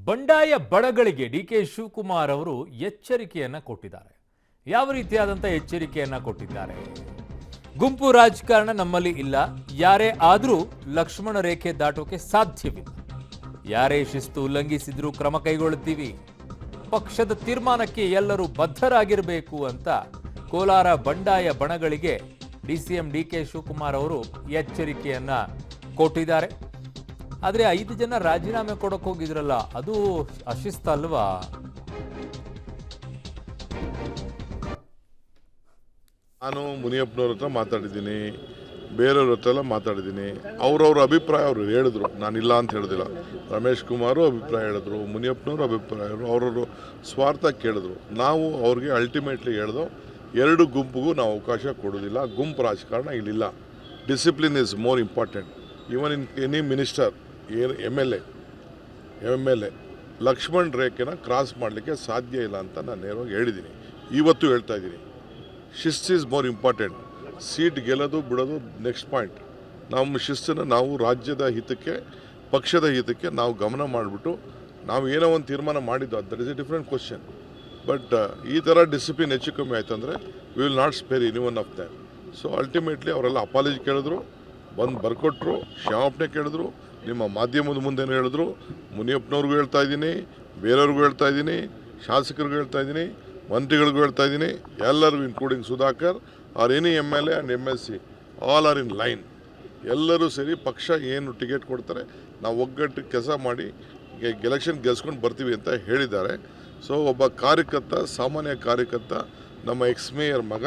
ಬಂಡಾಯ ಬಡಗಳಿಗೆ ಡಿಕೆ ಶಿವಕುಮಾರ್ ಅವರು ಎಚ್ಚರಿಕೆಯನ್ನ ಕೊಟ್ಟಿದ್ದಾರೆ. ಯಾವ ರೀತಿಯಾದಂಥ ಎಚ್ಚರಿಕೆಯನ್ನ ಕೊಟ್ಟಿದ್ದಾರೆ? ಗುಂಪು ರಾಜಕಾರಣ ನಮ್ಮಲ್ಲಿ ಇಲ್ಲ, ಯಾರೇ ಆದರೂ ಲಕ್ಷ್ಮಣ ರೇಖೆ ದಾಟೋಕೆ ಸಾಧ್ಯವಿಲ್ಲ. ಯಾರೇ ಶಿಸ್ತು ಉಲ್ಲಂಘಿಸಿದ್ರೂ ಕ್ರಮ ಕೈಗೊಳ್ಳುತ್ತೀವಿ. ಪಕ್ಷದ ತೀರ್ಮಾನಕ್ಕೆ ಎಲ್ಲರೂ ಬದ್ಧರಾಗಿರಬೇಕು ಅಂತ ಕೋಲಾರ ಬಂಡಾಯ ಬಣಗಳಿಗೆ ಡಿಸಿಎಂ ಡಿಕೆ ಶಿವಕುಮಾರ್ ಅವರು ಎಚ್ಚರಿಕೆಯನ್ನ ಕೊಟ್ಟಿದ್ದಾರೆ. ಆದರೆ 5 ಜನ ರಾಜೀನಾಮೆ ಕೊಡಕ್ಕೆ ಹೋಗಿದ್ರಲ್ಲ, ಅದು ಅಶಿಸ್ತಲ್ವಾ? ನಾನು ಮುನಿಯಪ್ಪನವ್ರ ಹತ್ರ ಮಾತಾಡಿದ್ದೀನಿ, ಬೇರೆಯವ್ರ ಹತ್ರ ಎಲ್ಲ ಮಾತಾಡಿದ್ದೀನಿ. ಅವ್ರವ್ರ ಅಭಿಪ್ರಾಯ ಅವರು ಹೇಳಿದ್ರು, ನಾನಿಲ್ಲ ಅಂತ ಹೇಳಿದಿಲ್ಲ. ರಮೇಶ್ ಕುಮಾರು ಅಭಿಪ್ರಾಯ ಹೇಳಿದ್ರು, ಮುನಿಯಪ್ಪನವರು ಅಭಿಪ್ರಾಯ ಹೇಳಿದ್ರು, ಅವ್ರವ್ರ ಸ್ವಾರ್ಥ ಕೇಳಿದ್ರು. ನಾವು ಅವ್ರಿಗೆ ಅಲ್ಟಿಮೇಟ್ಲಿ ಹೇಳ್ದು, 2 ಗುಂಪಿಗೂ ನಾವು ಅವಕಾಶ ಕೊಡೋದಿಲ್ಲ. ಗುಂಪು ರಾಜಕಾರಣ ಇಲ್ಲಿಲ್ಲ. Discipline is more important. Even in any minister, M L A Lakshman ರೇಖೆನ ಕ್ರಾಸ್ ಮಾಡಲಿಕ್ಕೆ ಸಾಧ್ಯ ಇಲ್ಲ ಅಂತ ನಾನು ನೇರವಾಗಿ ಹೇಳಿದ್ದೀನಿ. ಇವತ್ತು ಹೇಳ್ತಾ ಇದ್ದೀನಿ, ಶಿಸ್ತು ಈಸ್ ಮೋರ್ ಇಂಪಾರ್ಟೆಂಟ್. ಸೀಟ್ ಗೆಲ್ಲೋದು ಬಿಡೋದು ನೆಕ್ಸ್ಟ್ ಪಾಯಿಂಟ್. ನಮ್ಮ ಶಿಸ್ತನ್ನು ನಾವು ರಾಜ್ಯದ ಹಿತಕ್ಕೆ, ಪಕ್ಷದ ಹಿತಕ್ಕೆ ನಾವು ಗಮನ ಮಾಡಿಬಿಟ್ಟು ನಾವು ಏನೋ ಒಂದು ತೀರ್ಮಾನ ಮಾಡಿದ್ದು, that is A different question. But ಈ ಥರ ಡಿಸಿಪ್ಲಿನ್ ಹೆಚ್ಚು ಕಮ್ಮಿ ಆಯ್ತು ಅಂದರೆ we will not spare any one of them. So ultimately ಅವರೆಲ್ಲ ಅಪಾಲಜಿ ಕೇಳಿದ್ರು, ಬಂದು ಬರ್ಕೊಟ್ರು, ಕ್ಷಮಾಪಣೆ ಕೇಳಿದ್ರು, ನಿಮ್ಮ ಮಾಧ್ಯಮದ ಮುಂದೆನೂ ಹೇಳಿದ್ರು. ಮುನಿಯಪ್ಪನವ್ರಿಗೂ ಹೇಳ್ತಾ ಇದ್ದೀನಿ, ಬೇರೆಯವ್ರಿಗೂ ಹೇಳ್ತಾ ಇದ್ದೀನಿ, ಶಾಸಕರಿಗೂ ಹೇಳ್ತಾ ಇದ್ದೀನಿ, ಮಂತ್ರಿಗಳಿಗೂ ಹೇಳ್ತಾ ಇದ್ದೀನಿ, ಎಲ್ಲರಿಗೂ including Sudhakar R any MLA and MLC all are in line. ಎಲ್ಲರೂ ಸೇರಿ ಪಕ್ಷ ಏನು ಟಿಕೆಟ್ ಕೊಡ್ತಾರೆ ನಾವು ಒಗ್ಗಟ್ಟು ಕೆಲಸ ಮಾಡಿ ಎಲೆಕ್ಷನ್ ಗೆಲ್ಸ್ಕೊಂಡು ಬರ್ತೀವಿ ಅಂತ ಹೇಳಿದ್ದಾರೆ. ಸೊ ಒಬ್ಬ ಕಾರ್ಯಕರ್ತ, ಸಾಮಾನ್ಯ ಕಾರ್ಯಕರ್ತ, ನಮ್ಮ ಎಕ್ಸ್ ಮೇಯರ್ ಮಗ